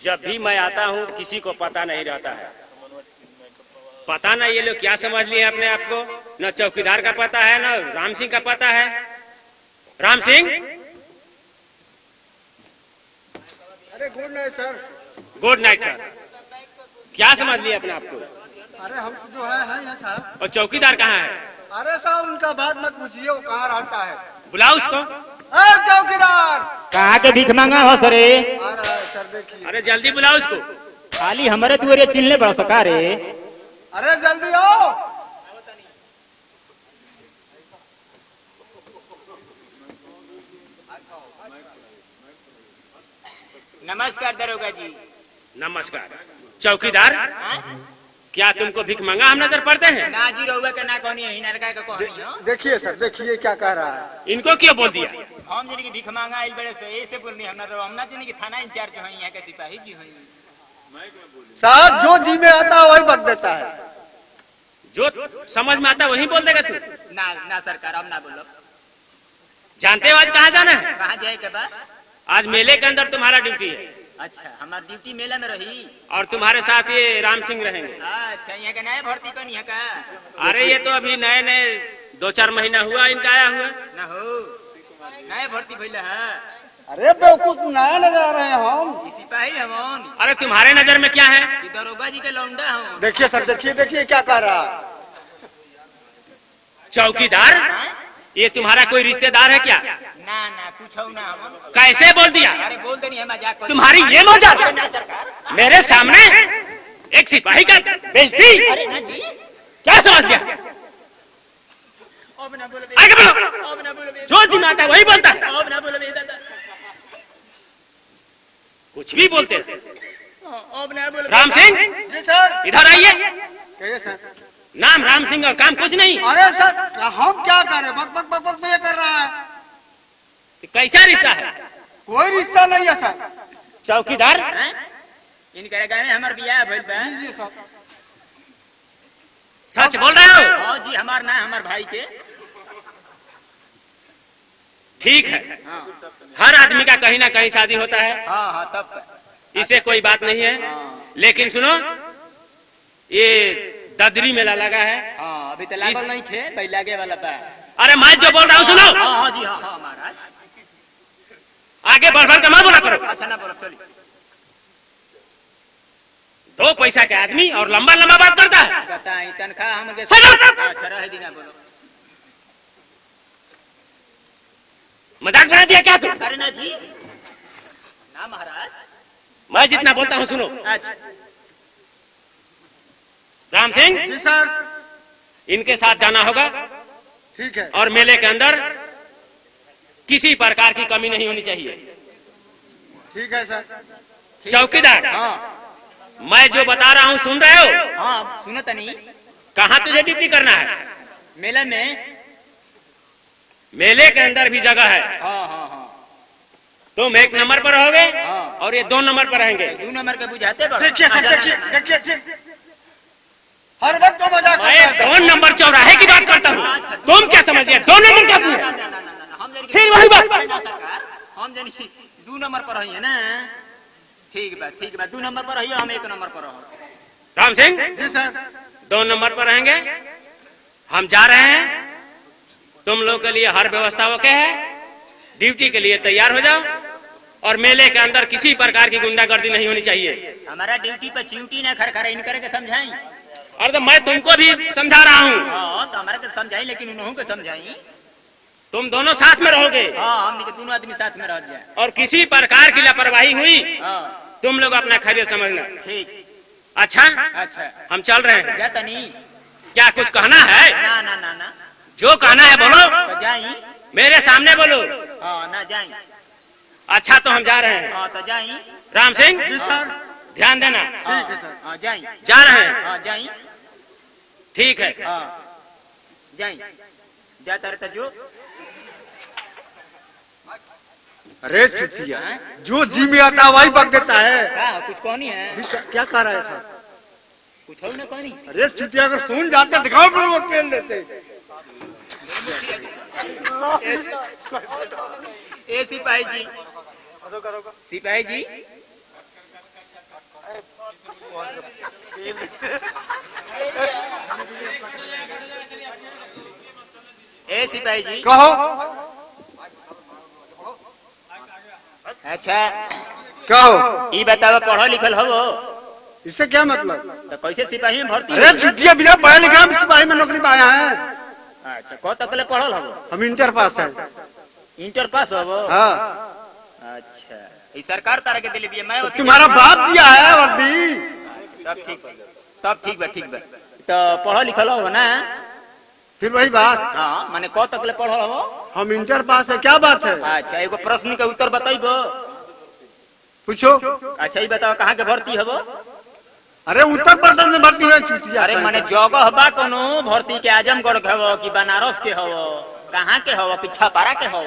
जब भी मैं आता हूँ किसी को पता नहीं रहता है। पता नहीं ये लोग क्या समझ लिए अपने आप को, न चौकीदार का पता है न राम सिंह का पता है। राम सिंह, अरे गुड नाइट सर। गुड नाइट सर। क्या समझ लिए अपने आप को? अरे हम जो है यहाँ साहब। और चौकीदार कहाँ है? अरे साहब उनका बात मत पूछिए, वो कहाँ रहता है। बुलाओ उसको। चौकीदार कहाँ के भीख मांगा हो सरे? सर देखिए। अरे जल्दी बुलाओ उसको। खाली हमारे दुआरे चिल्ले बड़ा सका रे। अरे जल्दी आओ। नमस्कार दरोगा जी। नमस्कार। चौकीदार, क्या तुमको भीख मांगा हम नजर पड़ते हैं? ना जी रहुआ का ना कौन है, नरका का कौन है? देखिए सर, देखिए क्या कह रहा है। इनको क्यों बोल दिया? हम जिनकी भीख मांगा इल बड़े से ऐसे बोलनी हम ना जिनकी थाना इंचार्ज हैं, यहाँ के सिपाही जी हैं। साहब जो जी में आता है वही बक देता है। जो समझ में आता वही बोल देगा तू? ना सरकार, अब ना बोलो। जानते हो आज कहाँ जाना है? कहाँ जाए के बाद? आज मेले के अंदर तुम्हारा ड्यूटी है। अच्छा, हमारी ड्यूटी मेला में रही। और तुम्हारे साथ ये राम सिंह रहेंगे। अच्छा, यहाँ का नया भर्ती कौन यहाँ का? अरे ये तो अभी नए नए 2-4 महीना हुआ इनका आया हुआ। ना हो, नया भर्ती भइल है। अरे बेवकूफ, नया नजर आ रहे हैं हम। सिपाही हम। अरे तुम्हारे नजर में क्या है? दरोगा जी के लौंडा हूँ। देखिए सर, देखिए देखिए क्या कह रहा है। चौकीदार, ये तुम्हारा कोई रिश्तेदार है क्या? ना कुछ हो ना हम। कैसे बोल दिया? अरे बोलते नहीं, मजाक कर। तुम्हारी ये मजाक? ना सरकार, मेरे सामने एक सिपाही का बेइज्जती? अरे ना जी। क्या समझ गया? अब ना बोलो, आगे बोलो। अब ना बोलो, जो जिमाता है वही बोलता है। अब ना बोलो दादा। कुछ भी बोलते हैं। अब ना बोलो। राम सिंह, जी सर। इधर आइए। कहिए सर। नाम राम सिंह और काम कुछ नहीं। अरे सर हम क्या करें, बक बक बक बक तो ये कर रहा है। कैसा रिश्ता है? कोई रिश्ता नहीं है सर। चौकीदार, इनके गाँव में हमार बियाह भइल बा। जी सर। सच बोल रहे हो? हाँ जी, हमार ना हमार भाई के। ठीक है, हर आदमी का कहीं ना कहीं शादी होता है। हाँ तब इसे कोई बात नहीं है। लेकिन सुनो, ये ददरी मेला लगा है। हाँ, अभी तो लागल नहीं थे, पहले आगे वाला बा। अरे मैं जो बोल रहा हूँ सुनो। हाँ जी, हाँ महाराज। आगे बढ़ बढ़ के मत बोला करो। अच्छा ना बोलो, चलिए। 2 पैसा के आदमी और लंबा लंबा बात करता है। बताई तनख्वाह हमके। सुनो। अच्छा रह दी ना बोलो। मजाक बना दिया क्या तू? अरे ना जी, ना महाराज। मैं जितना बोलता हूँ सुनो। अच्छा राम सिंह, जी सर। इनके साथ जाना होगा ठीक है। और मेले के अंदर किसी प्रकार की कमी नहीं होनी चाहिए। ठीक है सर। चौकीदार, हाँ मैं जो बता रहा हूँ सुन रहे हो? हाँ, सुनो तनी। कहाँ तुझे ड्यूटी करना है? मेला में। मेले के अंदर भी जगह है। हाँ तुम 1 नंबर पर रहोगे हाँ। और ये 2 नंबर पर रहेंगे। 2 नंबर के बुझाते बड़ो। देखिए सर, देखिए देखिए देखिए, हर वक्त तो मजाक करता मैं है सर। 2 नंबर चौराहे की बात करता हूँ। तुम क्या समझिए 2 नंबर का है? फिर वही बात। सरकार, हम जानी 2 नंबर पर है ना। ठीक बा 2 नंबर पर रहियो, हम 1 नंबर पर रहो। राम सिंह, जी सर। 2 नंबर पर रहेंगे। हम जा रहे हैं। तुम लोग के लिए हर व्यवस्था ओके है। ड्यूटी के लिए तैयार हो जाओ और मेले के अंदर किसी प्रकार की गुंडागर्दी नहीं होनी चाहिए। हमारा ड्यूटी पर च्यूटी ना खरखरा इन करके समझाई। और तो मैं तुमको भी समझा रहा हूँ। हाँ तो हमारा के समझाई, लेकिन उन्हों को समझाई। तुम दोनों साथ में रहोगे। हाँ, हम दोनों आदमी साथ में रह जाए। और किसी प्रकार की लापरवाही हुई हाँ तुम लोग अपना खैरियत समझना। ठीक। अच्छा, हम चल रहे हैं। जाता नहीं। क्या कुछ कहना है? ना जो कहना है बोलो। तो जाई। मेरे सामने बोलो। हाँ ना जाई। अच्छा तो हम जा रहे हैं। हाँ तो जाई। राम सिंह, जी सर। ध्यान देना। ठीक है सर। हाँ जाई। जा रहे हैं। हाँ जाई। ठीक है। हाँ जाई। जाता रहता जो। अरे चुतिया, जो जी में आता वही बक देता है। हाँ, कुछ कौनी है? क्या कह रहा है सर? कुछ हो ना कौनी। अरे चुतिया, अगर सुन जाते दिखाओ फिर वो पेल देते। ए सिपाही जी, सिपाही जी, ए सिपाही जी कहो। अच्छा कहो। ये बताओ पढ़ो लिखल हो इससे क्या मतलब? तो कैसे सिपाही में भर्ती अरे छुट्टिया बिना पढ़े लिखे हम सिपाही में नौकरी पाया है। अच्छा कौ तक ले पढ़ल हो? हम इंटर पास है। इंटर पास हो? हाँ। अच्छा ये सरकार तारा के दिले दिए मैं तो तुम्हारा बाप दिया है वर्दी। तब ठीक बा ठीक बा। तो पढ़ो लिखल हो ना? फिर वही बात। हाँ माने कौ तक ले पढ़ल हो? हम इंटर पास है। क्या बात है? अच्छा एगो प्रश्न का उत्तर बताइबो। पूछो। अच्छा ये बताओ कहाँ के भर्ती हो? अरे उत्तर प्रदेश में भर्ती है चुतिया। अरे माने जगह बा कोनो भर्ती के आजमगढ़ के हो कि बनारस के हो? कहाँ के हो कि छपारा के हो?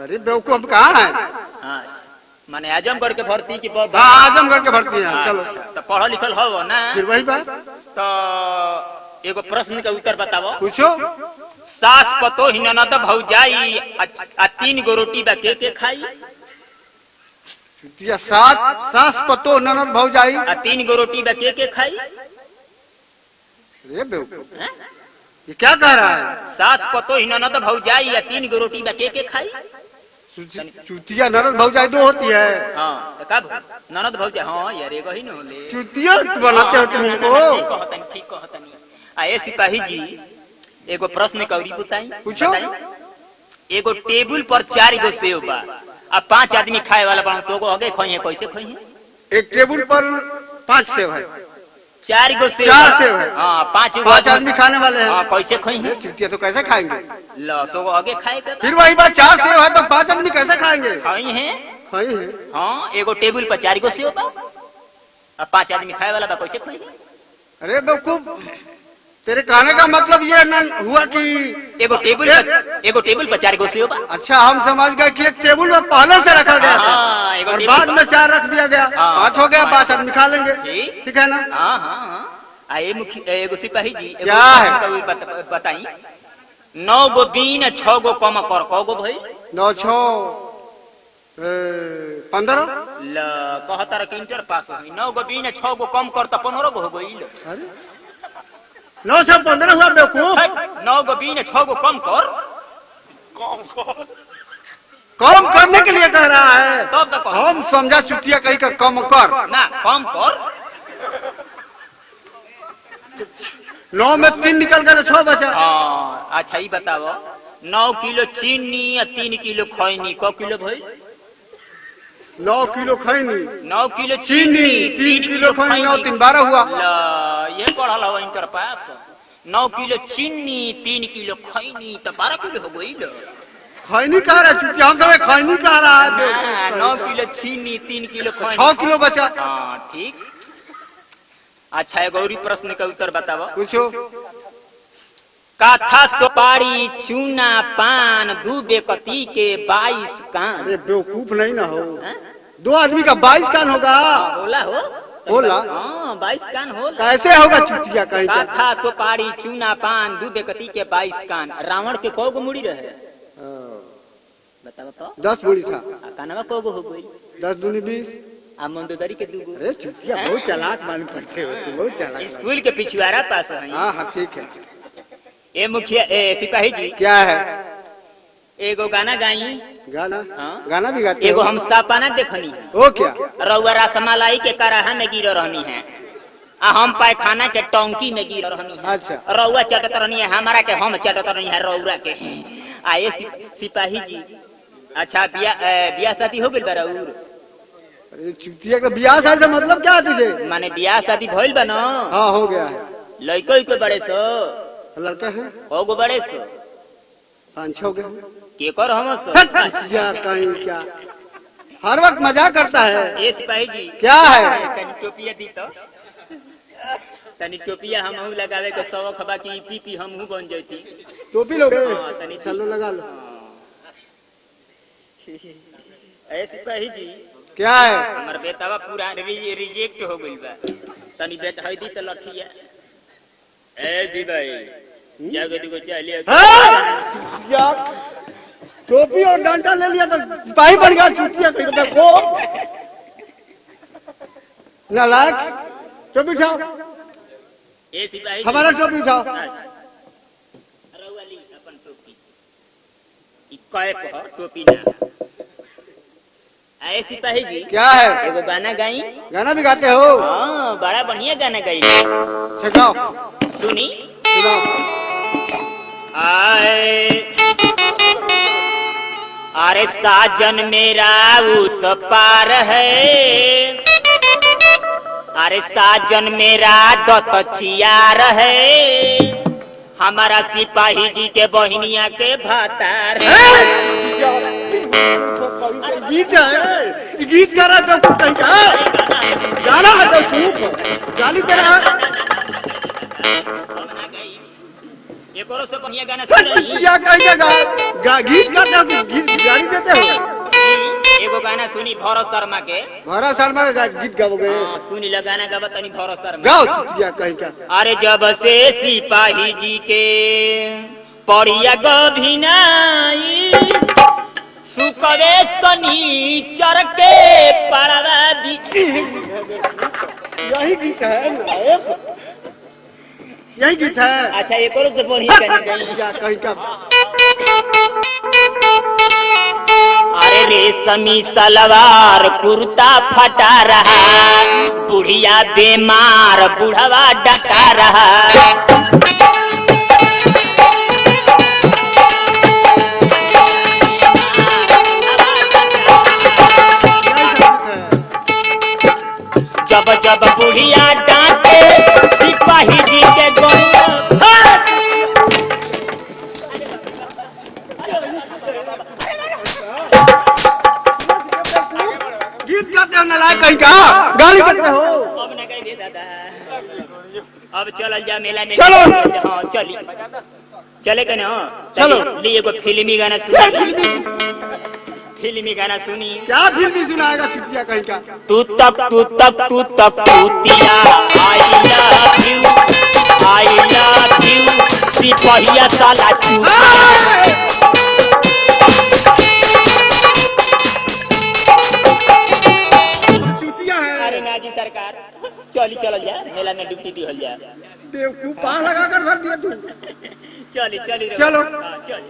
अरे बेवकूफ कहाँ है? हाँ माने आजमगढ़ के भर्ती की आजमगढ़ के भर्ती है। चलो तो पढ़ो लिखल हो ना? फिर वही बात। तो एगो प्रश्न का उत्तर बताओ। पूछो। सास पतो ही ननद भौजाई आ 3 गो रोटी बा के खाई? चुतिया सास पतो ननद भौजाई आ 3 गो रोटी बा के खाई? अरे बेवकूफ ये क्या कह रहा है? सास पतो ही ननद भौजाई या 3 गो रोटी बा के खाई? चुतिया ननद भौजाई दो होती है। हाँ तो कब ननद भौजाई? हाँ यार एगो ही न होले। चुतिया बनाते हो तुम इनको। ठीक कहतनी। आए सिपाही जी एगो प्रश्न कौरी बताई। पूछो। एगो टेबल पर 4 गो सेव बा अब 5 आदमी खाए वाला बड़ा 100 गो आगे खोई है कैसे खोई है? एक टेबल पर 5 सेव है। 4 गो सेव। 4 सेव है। हाँ 5 आदमी खाने वाले हैं। हाँ कैसे खोई है? चुतिया तो कैसे खाएंगे? लो 100 गो आगे खाए के फिर वही बात 4 सेव है तो 5 आदमी कैसे खाएंगे? खाई है। खाई है। हाँ एगो टेबल पर 4 गो सेव बा अब 5 आदमी खाए वाला बा कैसे खोई है? अरे बेवकूफ तेरे कहने का मतलब ये न हुआ कि एगो टेबल पर 4 गो सेव बा। अच्छा हम समझ गए कि एक टेबल में पहले से रखा गया था और बाद में 4 रख दिया गया। 5 हो गया 5 आदमी खा लेंगे। ठीक है ना? हाँ हाँ हाँ। एगो सिपाही जी क्या है? बताई 9 गो बीन 6 गो कम कर कौ गो भाई? 9 6 15। ल कहता कि इंटर पास हो 9 गो बीन 6 गो कम कर तो 15 गो हो गई। अरे 9 6 15 हुआ बेवकूफ। 9 गो बीन 6 गो कम कर। कम करने के लिए कह रहा है। तब तक हम समझा चुतिया कहीं का कम कर ना कम कर। 9 में 3 निकल गया 6 बचा। अच्छा ये बताओ 9 किलो चीनी या 3 किलो खैनी क किलो भाई? 9 किलो खैनी 9 किलो चीनी 3 किलो खैनी 9 3 12 हुआ। ये पढ़ल हो इंटर पास। 9 किलो चीनी 3 किलो खैनी तो 12 किलो हो गई। खैनी कह रहा है चुतिया हम तो खैनी कह रहा है। 9 किलो चीनी 3 किलो खैनी 6 किलो बचा। हाँ ठीक। अच्छा एगो और प्रश्न का उत्तर बताओ। पूछो। काथा सुपारी चूना पान दूबे कती के 22 कान। अरे बेवकूफ नहीं ना हो। 2 आदमी का 22 कान होगा। होला हो होला। हाँ 22 कान होला। कैसे होगा चुतिया कहीं का? काथा सुपारी चूना पान दूबे कती के 22 कान। रावण के कौ गो मुड़ी रहे? बताओ तो। 10 मुड़ी था। कानवा कौ गो हो गई? 10 दूनी 20। आ मंदोदरी के 2 गो। अरे चुतिया बहुत चालाक मालूम पड़ते हो तुम। बहुत चालाक। स्कूल के पिछवाड़ा पास है। हाँ हाँ ठीक है। ए मुखिया सिपाही जी क्या है? एगो गाना गाई। गाना? हाँ? गाना भी गाते एगो हो? हम सपना देखनी है। वो क्या? रउआ रसमलाई के कराहा में गिर रहनी है आ हम पायखाना के टंकी में गिर रहनी है। अच्छा। रउआ चटत रहनी है हमारा के हम चटत रहनी है रउरा के। आए सिपाही जी अच्छा बियाह शादी हो गई बा रउर? अरे चुतिया का ब्याह शादी से मतलब क्या है तुझे? माने बियाह शादी भइल बा न? हाँ हो गया है। लड़को बड़े सो? लड़का है? हो गो बड़े सो? 5 6 गए। के कर हम सो? कहीं क्या हर वक्त मजाक करता है। ए सिपाही जी क्या है? तनी टोपिया दी तो। तनी टोपिया हम लगावे के शौक बा कि पीपी हमहू बन जैती। टोपी लोगे? हाँ, तनी चलो लगा लो। ए सिपाही जी क्या है? हमर बेटावा पूरा रिजेक्ट हो गइल बा। तनी बेटा है दी तो लठिया। ए जी भाई जाके दुगो चलिए। टोपी और डंडा ले लिया तो सिपाही बन गया चुतिया कहीं को। नालायक, टोपी उठाओ, ए सिपाही हमारा टोपी उठाओ। रउवाली अपन टोपी ई कैप हो, टोपी ना। आए सिपाही जी, क्या है? एगो गाना गाई। गाना भी गाते हो? हाँ, बड़ा बढ़िया गाना गाई। सिखाओ, सुनी। सुनाओ। आए अरे साजन मेरा उस पार है, अरे साजन मेरा दतचियार है, हमारा सिपाही जी के बहनिया के भातार है। गीत है, गीत गा रहा तो कहीं का गाना है तो चुप गाली कर रहा है। एक और से बढ़िया गाना सुन रही क्या कहीं का गीत गाते हो, गीत गाली देते हो? एगो गाना सुनी भरत शर्मा के। भरत शर्मा का गीत गाओगे? हाँ, सुनी ला गाना गावा तनी भरत शर्मा। गाओ चुतिया कहीं का। अरे जब से सिपाही जी के पड़िया गभिनाई, सुकवे शनिचर के पड़वा दी। यही गीत है, यही गीत है। अच्छा एक और से बढ़िया गाना गाई। क्या कहीं का? अरे रेशमी सलवार कुर्ता फटा रहा, बुढ़िया बीमार बुढ़वा डटा रहा। जब जब बुढ़िया डांटे सिपाही जी के गोंद। गीत गाते हो नालायक कहीं का, गाली देते हो। अब न कह दे दादा, अब चल जा मेला में। चलो। हाँ चली चले के ना। चलो। ली एगो फिल्मी गाना सुनी। फिल्मी गाना सुनी। क्या फिल्मी सुनाएगा चुतिया कहीं का? तू तक तूतिया आई लव यू सिपहिया साला चूतिया। चुतिया है। अरे नाजी सरकार चली चल जा मेला में ड्यूटी दी हो जा। बेवकूफ पाँव लगा कर भर दिया तू। चली चली चलो। हाँ, चल।